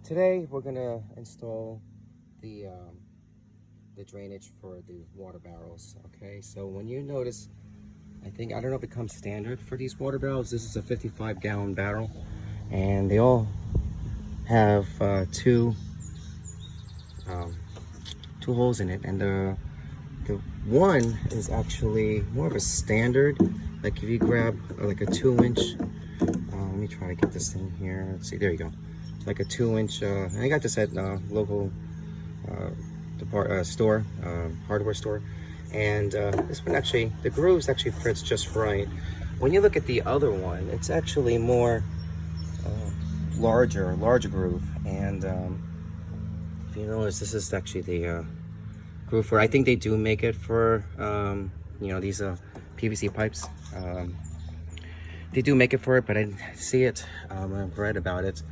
Today we're gonna install the drainage for the water barrels. Okay, so when you notice, I don't know if it comes standard for these water barrels. This is a 55-gallon barrel, and they all have two holes in it, and the one is actually more of a standard. Like if you grab like a 2-inch, let me try to get this thing here. Let's see, there you go. Like a 2-inch, I got this at local store, hardware store. And this one actually, the grooves actually fits just right. When you look at the other one, it's actually more larger groove. And if you notice, this is actually the groove for, I think they do make it for, you know, these PVC pipes. They do make it for it, but I didn't see it. I've read about it.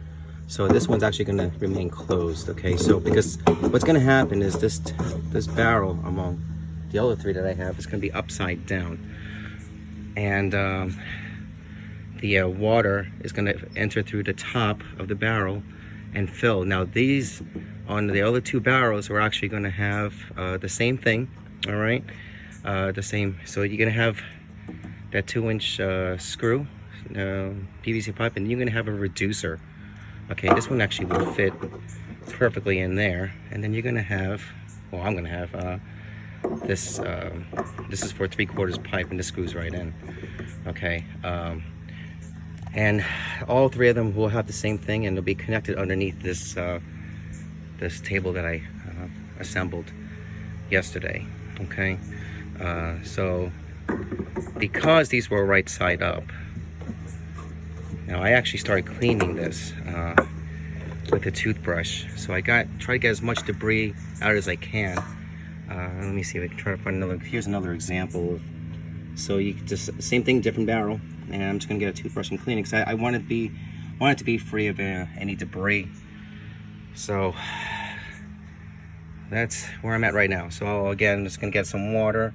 So this one's actually going to remain closed. Okay, so because what's going to happen is this barrel among the other three that I have is going to be upside down, and the water is going to enter through the top of the barrel and fill. Now these on the other two barrels are actually going to have the same thing. All right, the same. So you're going to have that 2-inch screw PVC pipe, and you're going to have a reducer. Okay, this one actually will fit perfectly in there, and then you're going to have, well, I'm going to have this is for 3/4 pipe, and this screws right in. Okay, and all three of them will have the same thing, and they'll be connected underneath this this table that I assembled yesterday. Okay, so because these were right side up, now I actually started cleaning this with a toothbrush. So I try to get as much debris out as I can. Let me see if I can try to find another. Here's another example. So you just same thing, different barrel, and I'm just gonna get a toothbrush and clean it because I want it to be free of any debris. So that's where I'm at right now. So again, I'm just gonna get some water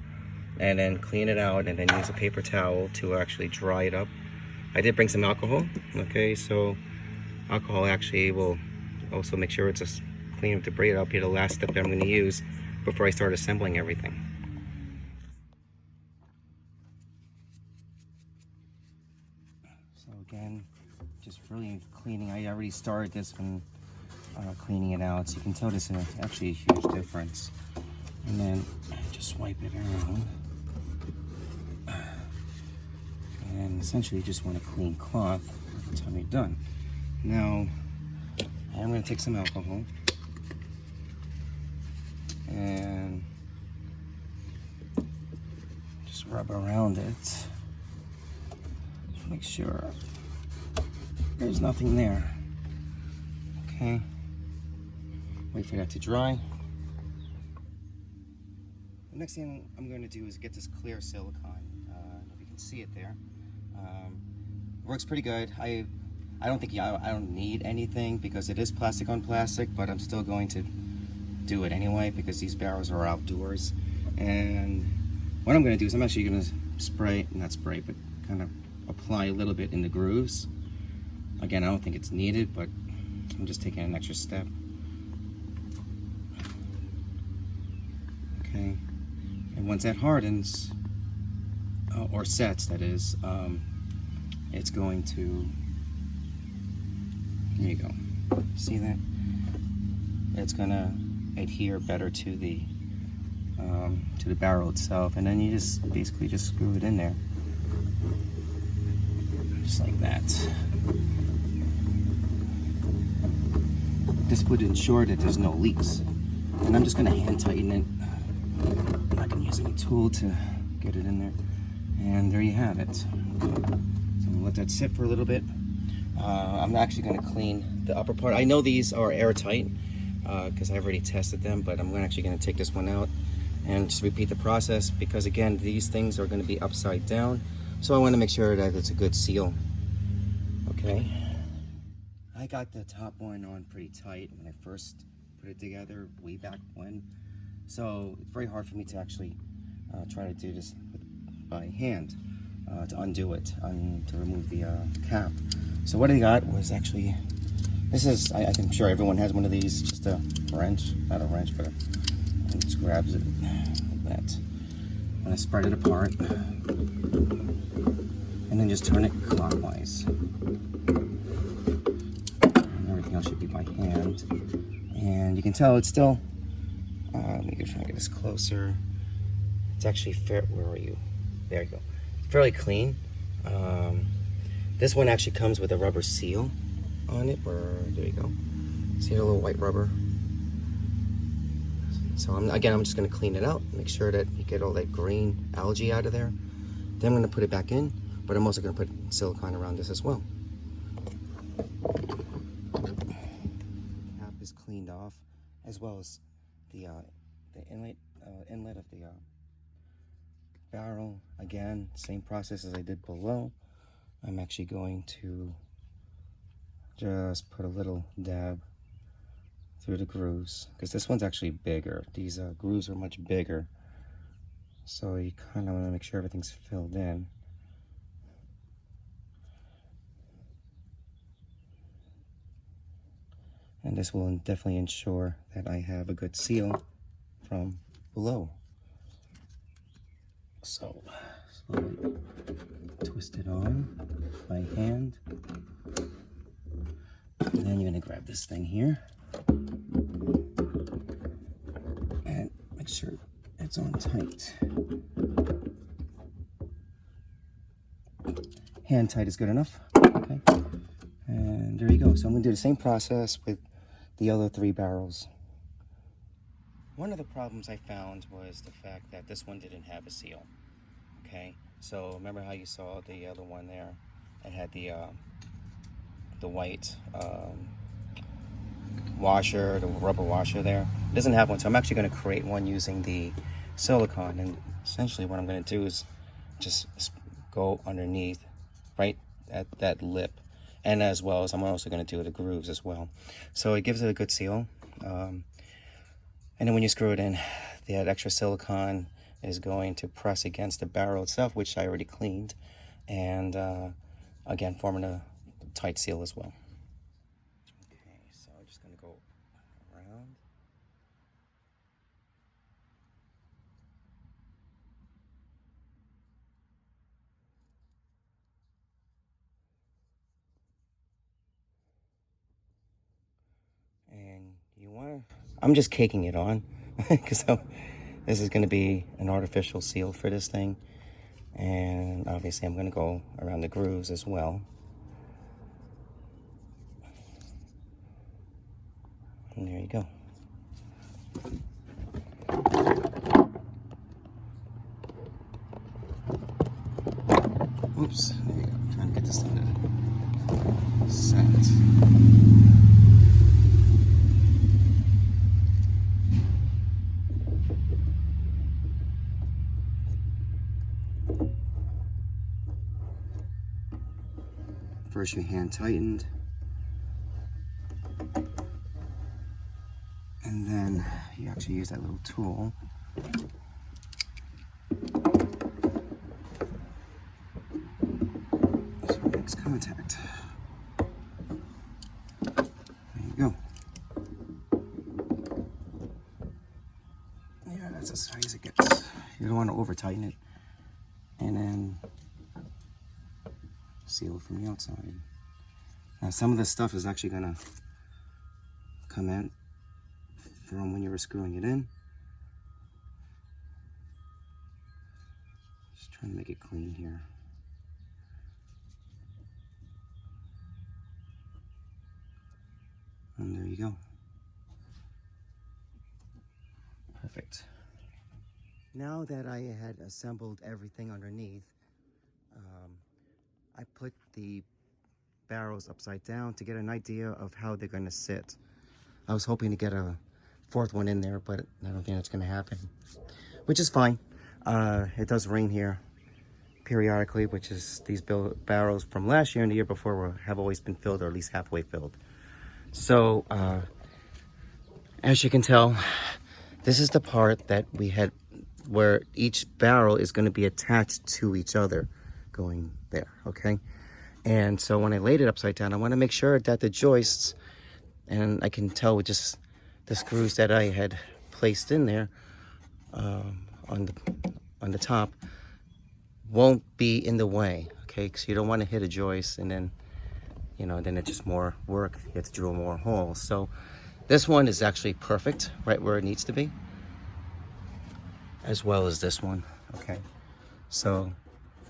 and then clean it out, and then use a paper towel to actually dry it up. I did bring some alcohol. Okay, so alcohol actually will also make sure it's just clean of debris. That'll be the last step that I'm going to use before I start assembling everything. So again, just really cleaning. I already started this one, cleaning it out, so you can tell this is actually a huge difference. And then just wipe it around. And essentially you just want a clean cloth by the time you're done. Now I'm going to take some alcohol and just rub around it. Make sure there's nothing there. Okay, wait for that to dry. The next thing I'm going to do is get this clear silicone. If you can see it there. Works pretty good. I don't need anything because it is plastic on plastic, but I'm still going to do it anyway because these barrels are outdoors. And what I'm going to do is I'm actually going to not spray, but kind of apply a little bit in the grooves. Again, I don't think it's needed, but I'm just taking an extra step. Okay, and once that hardens, or sets, that is, it's going to, here you go, see that? It's gonna adhere better to the barrel itself, and then you just basically just screw it in there, just like that. This would ensure that there's no leaks, and I'm just gonna hand tighten it. I'm not gonna use any tool to get it in there, and there you have it. So I'm gonna let that sit for a little bit. I'm actually gonna clean the upper part. I know these are airtight because I've already tested them, but I'm actually gonna take this one out and just repeat the process because again, these things are gonna be upside down. So I wanna make sure that it's a good seal. Okay. I got the top one on pretty tight when I first put it together way back when. So it's very hard for me to actually try to do this by hand to undo it, to remove the cap. So what I got was actually This is, I'm sure everyone has one of these, just a wrench, not a wrench, but it just grabs it like that. And I spread it apart, and then just turn it clockwise. And everything else should be by hand. And you can tell it's still, let me try to get this closer. It's actually fair, where are you? There you go. Fairly clean. This one actually comes with a rubber seal on it, there you go. See a little white rubber. So I'm just gonna clean it out, make sure that you get all that green algae out of there. Then I'm gonna put it back in, but I'm also gonna put silicone around this as well. The cap is cleaned off, as well as the inlet of the barrel. Again, same process as I did below. I'm actually going to just put a little dab through the grooves, because this one's actually bigger. These grooves are much bigger, so you kind of want to make sure everything's filled in. And this will definitely ensure that I have a good seal from below. So slowly twist it on by hand. And then you're gonna grab this thing here and make sure it's on tight. Hand tight is good enough. Okay. And there you go. So I'm gonna do the same process with the other 3 barrels. One of the problems I found was the fact that this one didn't have a seal. Okay, so remember how you saw the other one there? It had the white washer, the rubber washer there. It doesn't have one, so I'm actually going to create one using the silicone. And essentially what I'm going to do is just go underneath, right at that lip. And as well as I'm also going to do the grooves as well. So it gives it a good seal. And then when you screw it in, that extra silicone is going to press against the barrel itself, which I already cleaned. And again, forming a tight seal as well. Okay, so I'm just going to go around. And you want to, I'm just caking it on because this is going to be an artificial seal for this thing. And obviously I'm going to go around the grooves as well. And there you go. Oops, there you go. I'm trying to get this thing to set. First your hand tightened, and then you actually use that little tool. So it makes contact. There you go. Yeah, that's as high as it gets. You don't want to over tighten it. And then seal it from the outside. Now some of this stuff is actually gonna come in from when you were screwing it in. Just trying to make it clean here. And there you go. Perfect. Now that I had assembled everything underneath, I put the barrels upside down to get an idea of how they're going to sit. I was hoping to get a 4th one in there, but I don't think that's going to happen, which is fine. It does rain here periodically, which is these barrels from last year and the year before have always been filled, or at least halfway filled. So as you can tell, this is the part that we had where each barrel is going to be attached to each other going there, okay? And so when I laid it upside down, I want to make sure that the joists And I can tell with just the screws that I had placed in there on the top won't be in the way, okay? Because you don't want to hit a joist and then, you know, then it's just more work. You have to drill more holes. So this one is actually perfect, right where it needs to be, as well as this one, okay? So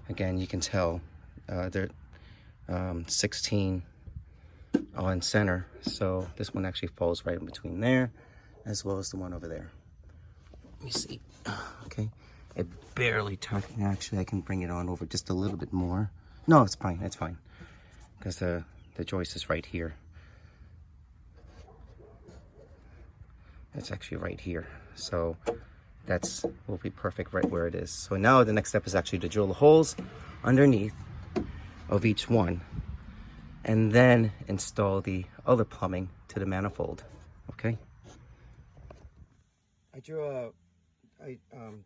again, you can tell they're 16 on center, so this one actually falls right in between there, as well as the one over there. Let me see. Okay, it barely tucking. Actually, I can bring it on over just a little bit more. No, it's fine. It's fine because the joist is right here. It's actually right here, so that's will be perfect right where it is. So now the next step is actually to drill the holes underneath of each one, and then install the other plumbing to the manifold. Okay. I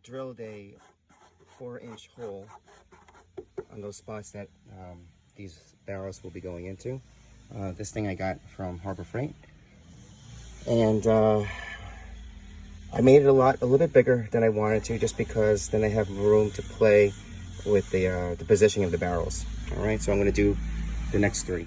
drilled a 4-inch hole on those spots that these barrels will be going into. This thing I got from Harbor Freight, and I made it a little bit bigger than I wanted to, just because then I have room to play with the positioning of the barrels. All right, so I'm going to do the next 3.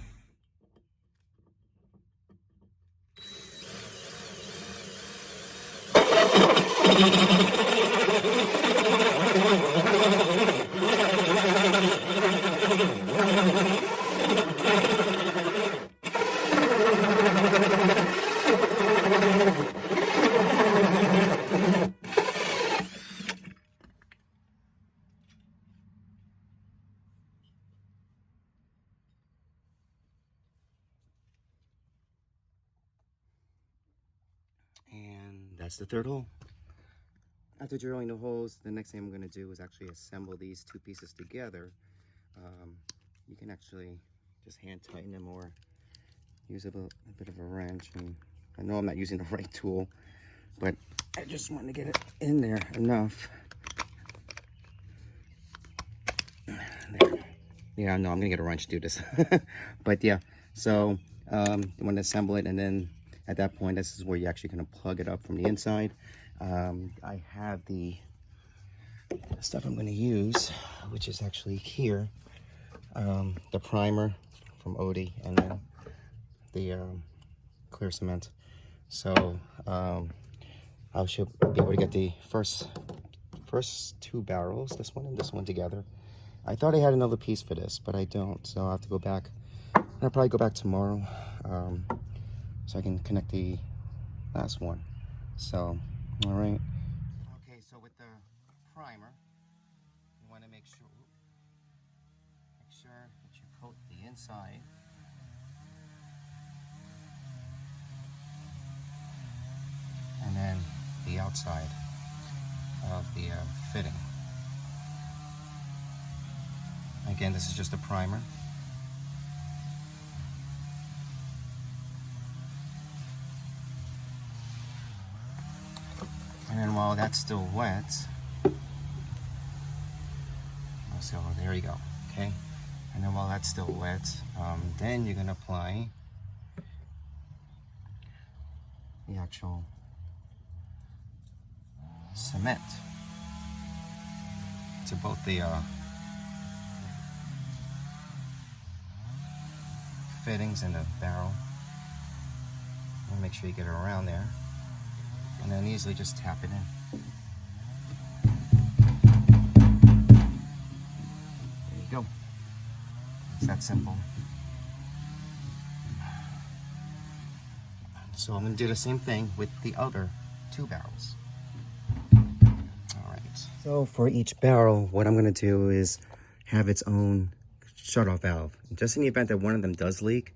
And that's the 3rd hole. After drilling the holes, the next thing I'm going to do is actually assemble these 2 pieces together. You can actually just hand tighten them or use a bit of a wrench. And I know I'm not using the right tool, but I just want to get it in there enough. There. Yeah, no, I'm going to get a wrench to do this. But yeah, so you want to assemble it, and then at that point, this is where you're actually going to plug it up from the inside. I have the stuff I'm going to use, which is actually here. The primer from Oatey, and then the clear cement. So I should be able to get the first 2 barrels, this one and this one, together. I thought I had another piece for this, but I don't, so I'll have to go back. I'll probably go back tomorrow, so I can connect the last one. So, all right. Okay, so with the primer, you want to make sure that you coat the inside. And then the outside of the fitting. Again, this is just a primer. And then while that's still wet, so there you go, okay? And then while that's still wet, then you're gonna apply the actual cement to both the fittings and the barrel. And make sure you get it around there, and then easily just tap it in. There you go. It's that simple. So I'm going to do the same thing with the other 2 barrels. All right. So for each barrel, what I'm going to do is have its own shut-off valve. Just in the event that one of them does leak,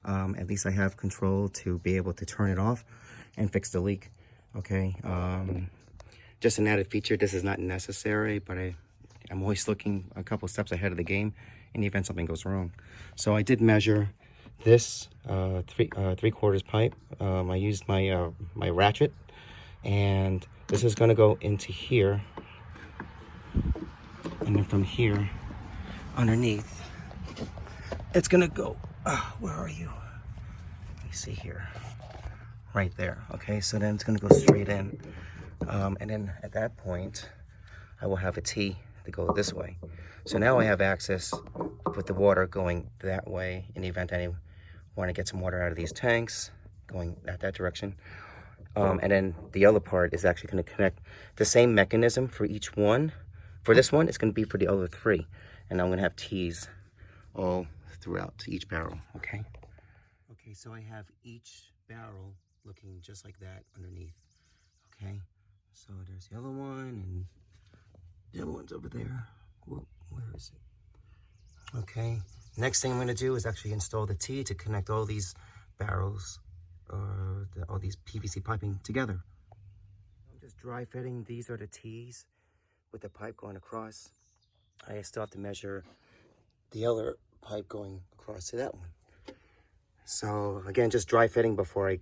at least I have control to be able to turn it off and fix the leak. Okay. Just an added feature. This is not necessary, but I'm always looking a couple steps ahead of the game in the event something goes wrong. So I did measure this 3/4 pipe. I used my my ratchet, and this is going to go into here, and then from here underneath it's going to go. Where are you? Let me see here, right there. Okay, so then it's gonna go straight in. And then at that point, I will have a T to go this way. So now I have access with the water going that way in the event I want to get some water out of these tanks, going that direction. And then the other part is actually going to connect the same mechanism for each one. For this one, it's going to be for the other three. And I'm going to have T's all throughout each barrel, okay? Okay, so I have each barrel looking just like that underneath, okay? So there's the other one, and the other one's over there. Whoa, where is it? Okay, next thing I'm going to do is actually install the T to connect all these barrels, all these PVC piping together. I'm just dry fitting. These are the T's with the pipe going across. I still have to measure the other pipe going across to that one. So again, just dry fitting before I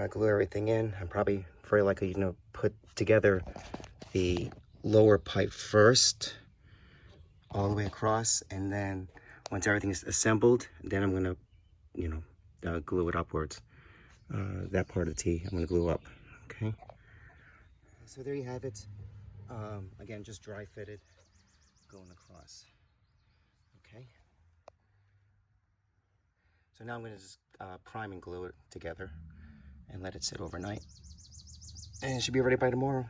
glue everything in. I'm probably very likely, you know, put together the lower pipe first, all the way across, and then once everything is assembled, then I'm gonna, you know, glue it upwards. That part of the T, I'm gonna glue up. Okay. So there you have it. Again, just dry fitted, going across. Okay. So now I'm gonna just prime and glue it together and let it sit overnight, and it should be ready by tomorrow.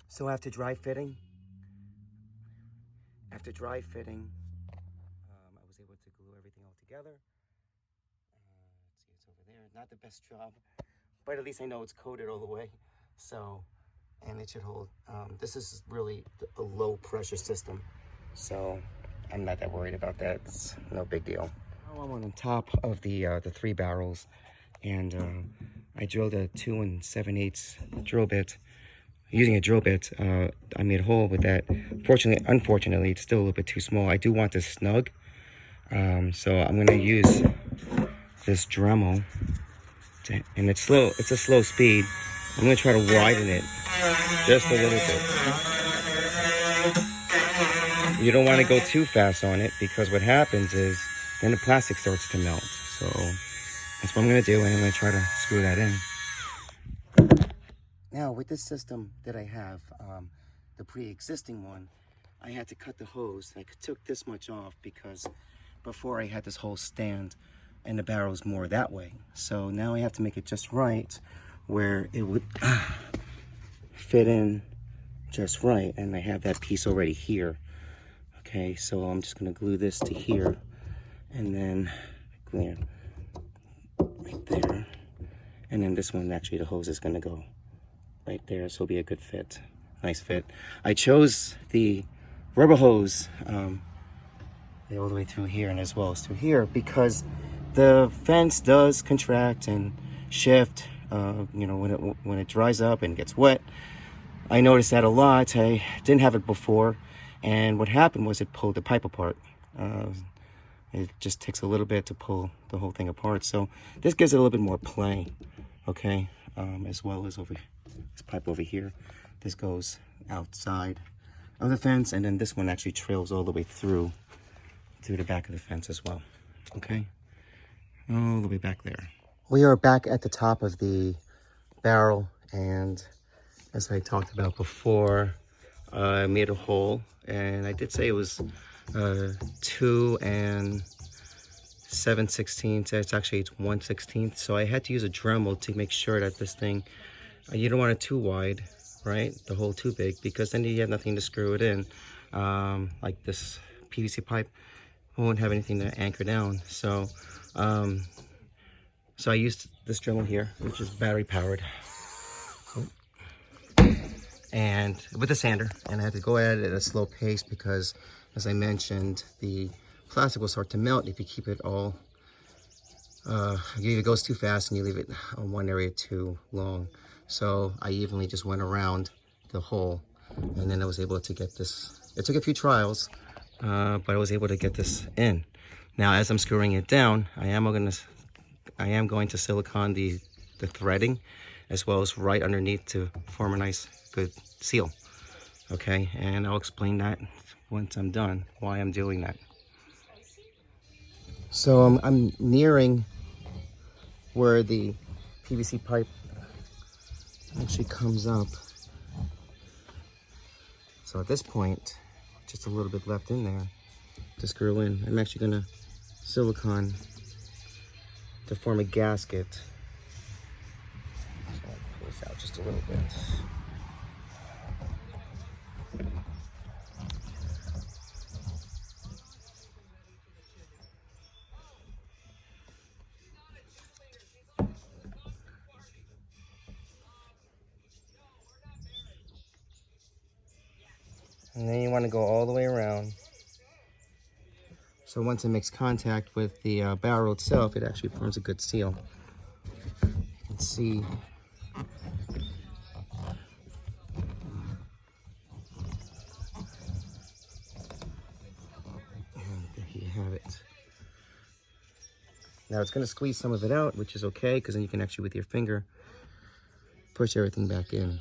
So after dry fitting, I was able to glue everything all together. Let's see, it's over there. Not the best job, but at least I know it's coated all the way. So, and it should hold. This is really a low pressure system, so I'm not that worried about that. It's no big deal. Now I'm on top of the 3 barrels, and I drilled a 2 7/8 drill bit. Using a drill bit, I made a hole with that. Unfortunately, it's still a little bit too small. I do want this snug, so I'm going to use this Dremel, and it's slow. It's a slow speed. I'm going to try to widen it just a little bit. You don't want to go too fast on it, because what happens is then the plastic starts to melt. So that's what I'm going to do, and I'm going to try to screw that in. Now, with this system that I have, the pre-existing one, I had to cut the hose. I took this much off because before I had this whole stand and the barrels more that way. So now I have to make it just right, where it would fit in just right. And I have that piece already here. Okay, so I'm just gonna glue this to here, and then glue it right there. And then this one, actually the hose is gonna go right there, so it'll be a good fit, nice fit. I chose the rubber hose all the way through here and as well as through here, because the fence does contract and shift, you know, when it dries up and gets wet. I noticed that a lot. I didn't have it before, and what happened was it pulled the pipe apart. It just takes a little bit to pull the whole thing apart, so this gives it a little bit more play, okay, as well as over this pipe over here. This goes outside of the fence, and then this one actually trails all the way through the back of the fence as well. Okay, all the way back there. We are back at the top of the barrel, and as I talked about before, I made a hole, and I did say it was 2 7/16. It's actually 1/16. So I had to use a Dremel to make sure that this thing, you don't want it too wide, right? The hole too big, because then you have nothing to screw it in. Like this PVC pipe won't have anything to anchor down. So, so I used this Dremel here, which is battery powered, and with a sander, and I had to go at it at a slow pace because, as I mentioned, the plastic will start to melt if you keep it all, if it goes too fast and you leave it on one area too long. So I evenly just went around the hole, and then I was able to get this. It took a few trials, but I was able to get this in. Now, as I'm screwing it down, I am going to silicone the threading, as well as right underneath, to form a nice good seal. Okay, and I'll explain that once I'm done, why I'm doing that. So I'm nearing where the PVC pipe actually comes up. So at this point, just a little bit left in there to screw in. I'm actually gonna silicone to form a gasket. So I'll pull this out just a little bit. And then you want to go all the way around. So once it makes contact with the barrel itself, it actually forms a good seal. You can see. And there you have it. Now it's going to squeeze some of it out, which is okay, because then you can actually, with your finger, push everything back in.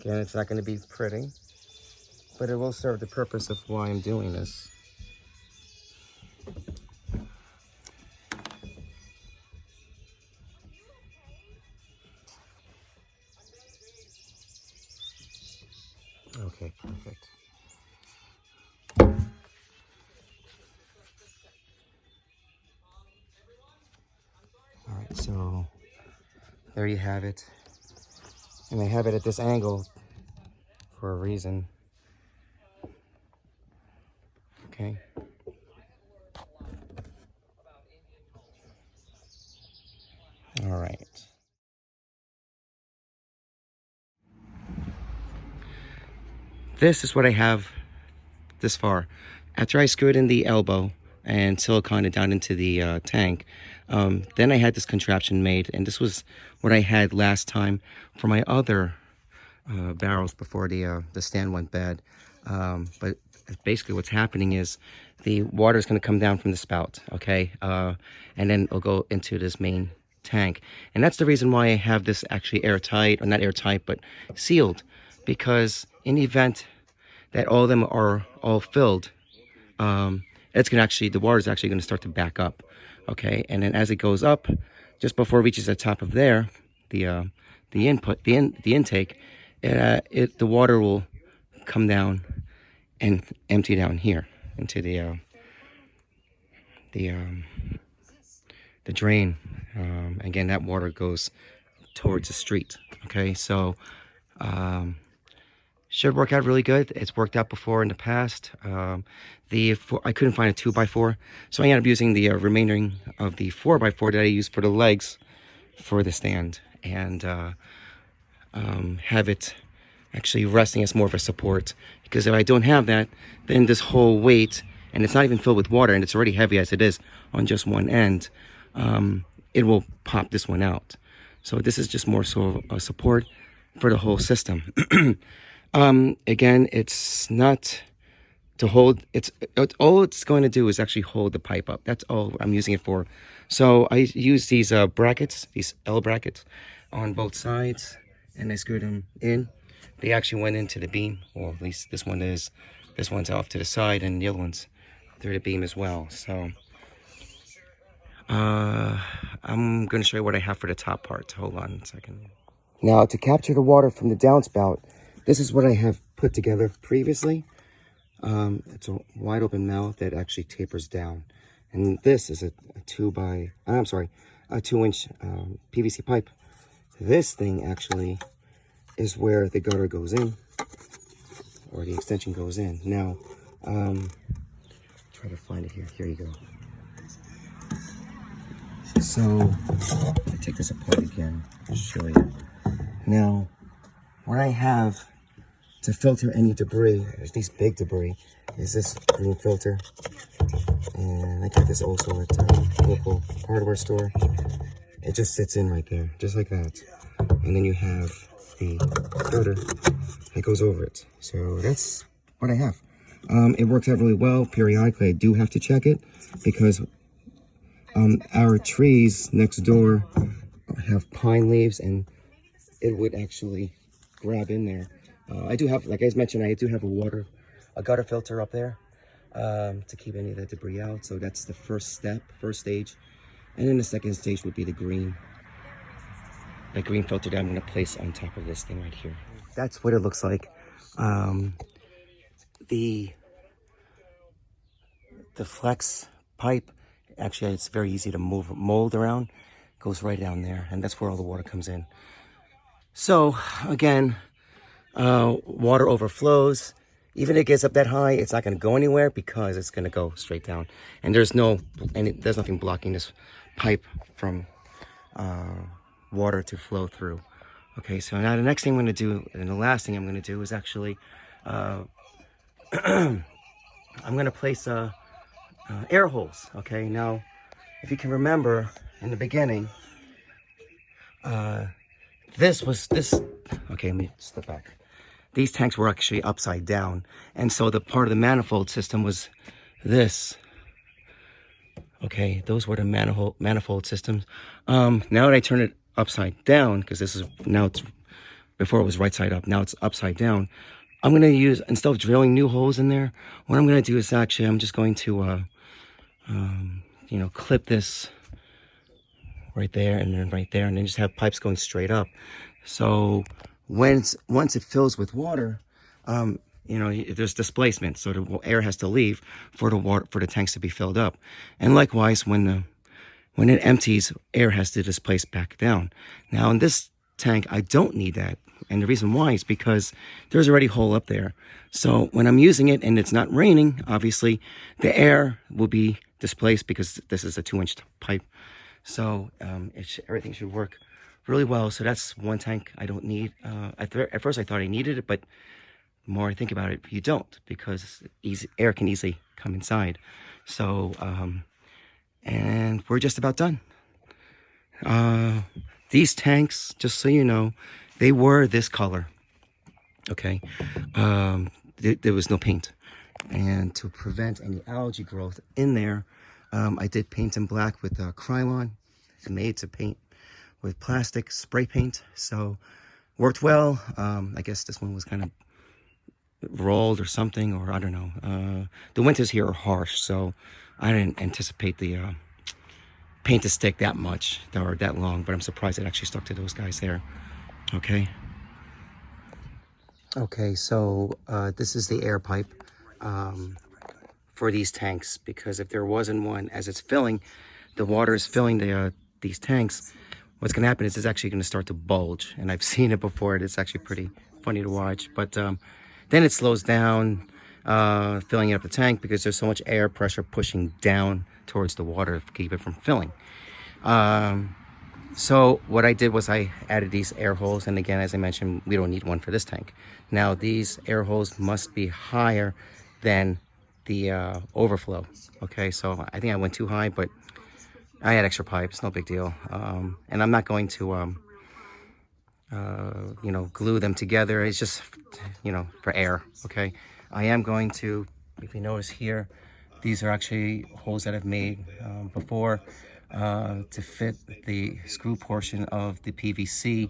Again, it's not going to be pretty, but it will serve the purpose of why I'm doing this. Okay, perfect. All right, so there you have it. And I have it at this angle for a reason. Okay. All right. This is what I have this far. After I screwed in the elbow and silicone it down into the tank, then I had this contraption made, and this was what I had last time for my other barrels before the stand went bad. But basically what's happening is the water is going to come down from the spout, okay? And then it'll go into this main tank. And that's the reason why I have this actually airtight, or not airtight, but sealed. Because in the event that all of them are all filled, it's going to actually, the water is actually going to start to back up, okay? And then as it goes up, just before it reaches the top of there, the intake, the water will come down and empty down here into the drain. Again, that water goes towards the street. Okay, so should work out really good. It's worked out before in the past. I couldn't find a 2x4, so I ended up using the remaining of the 4x4 that I used for the legs for the stand, and have it actually resting as more of a support. Because if I don't have that, then this whole weight, and it's not even filled with water, and it's already heavy as it is on just one end, it will pop this one out. So this is just more so a support for the whole system. Again, it's not to hold, all it's going to do is actually hold the pipe up. That's all I'm using it for. So I use these brackets, these L brackets on both sides, and I screwed them in. They actually went into the beam, or at least this one is. This one's off to the side, and the other one's through the beam as well. So I'm going to show you what I have for the top part. Hold on a second. Now, to capture the water from the downspout, this is what I have put together previously. It's a wide open mouth that actually tapers down. And this is a 2-inch PVC pipe. This thing actually is where the gutter goes in, or the extension goes in. Now, try to find it here. Here you go. So, I take this apart again. I'll show you. Now, what I have to filter any debris, at least big debris, is this green filter. And I got this also at a local hardware store. It just sits in right there, just like that. And then you have the filter that goes over it. So that's what I have. It works out really well. Periodically, I do have to check it because our trees next door have pine leaves, and it would actually grab in there. I do have, like I mentioned, I do have a gutter filter up there to keep any of that debris out. So that's the first step, first stage. And then the second stage would be the green. That green filter that I'm going to place on top of this thing right here. That's what it looks like. The flex pipe, actually it's very easy to mold around. Goes right down there, and that's where all the water comes in. So again, water overflows. Even if it gets up that high, it's not going to go anywhere because it's going to go straight down. And there's nothing blocking this pipe from water to flow through. Okay, so now the next thing I'm going to do, and the last thing I'm going to do is actually, I'm going to place air holes. Okay, now if you can remember in the beginning, this. Okay, let me step back. These tanks were actually upside down, and so the part of the manifold system was this. Okay, those were the manifold systems. Now that I turn it upside down, because before it was right side up, now it's upside down. I'm going to use, instead of drilling new holes in there, what I'm going to do is actually, I'm just going to, clip this right there and then right there, and then just have pipes going straight up. So once it fills with water, there's displacement, so the air has to leave for the tanks to be filled up. And likewise, when it empties, air has to displace back down. Now in this tank, I don't need that. And the reason why is because there's already a hole up there. So when I'm using it and it's not raining, obviously the air will be displaced because this is a 2-inch pipe. So everything should work really well. So that's one tank I don't need. At first I thought I needed it, but the more I think about it, you don't, because air can easily come inside. So, and we're just about done. These tanks, just so you know, they were this color. Okay, there was no paint, and to prevent any algae growth in there, I did paint in black with Krylon. It's made to paint with plastic spray paint, so worked well. I guess this one was kind of rolled or something, or I don't know. The winters here are harsh, so I didn't anticipate the paint to stick that much or that long, but I'm surprised it actually stuck to those guys there. Okay, so this is the air pipe for these tanks, because if there wasn't one, as it's filling, the water is filling these tanks, what's going to happen is it's actually going to start to bulge. And I've seen it before. It's actually pretty funny to watch. But then it slows down, filling up the tank, because there's so much air pressure pushing down towards the water to keep it from filling. So what I did was I added these air holes. And again, as I mentioned, we don't need one for this tank. Now, these air holes must be higher than the overflow. Okay, so I think I went too high, but I had extra pipes, no big deal. And I'm not going to, glue them together. It's just, for air, okay? I am going to, if you notice here, these are actually holes that I've made before to fit the screw portion of the PVC.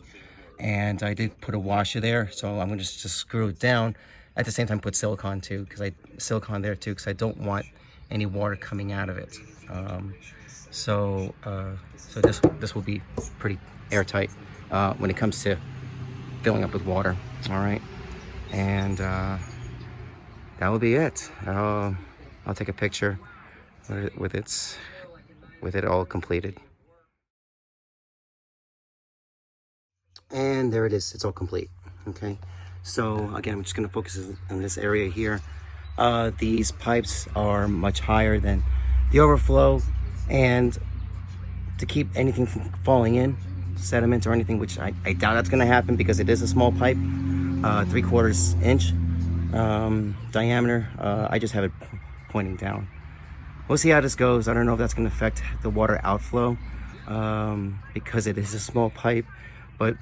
And I did put a washer there, so I'm going to just screw it down. At the same time, put silicone too, silicone there too, because I don't want any water coming out of it. So this will be pretty airtight when it comes to filling up with water. All right, and that will be it. I'll take a picture with it all completed. And there it is. It's all complete. Okay. So again, I'm just going to focus on this area here. These pipes are much higher than the overflow, and to keep anything from falling in, sediment or anything, which I doubt that's going to happen because it is a small pipe, 3/4 inch diameter. I just have it pointing down. We'll see how this goes. I don't know if that's going to affect the water outflow because it is a small pipe, but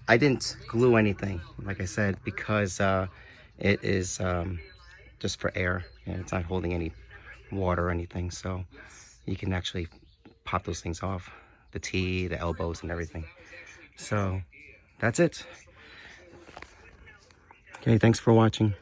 I didn't glue anything, like I said, because it is just for air, and it's not holding any water or anything, so you can actually pop those things off, the T, the elbows, and everything. So that's it. Okay, thanks for watching.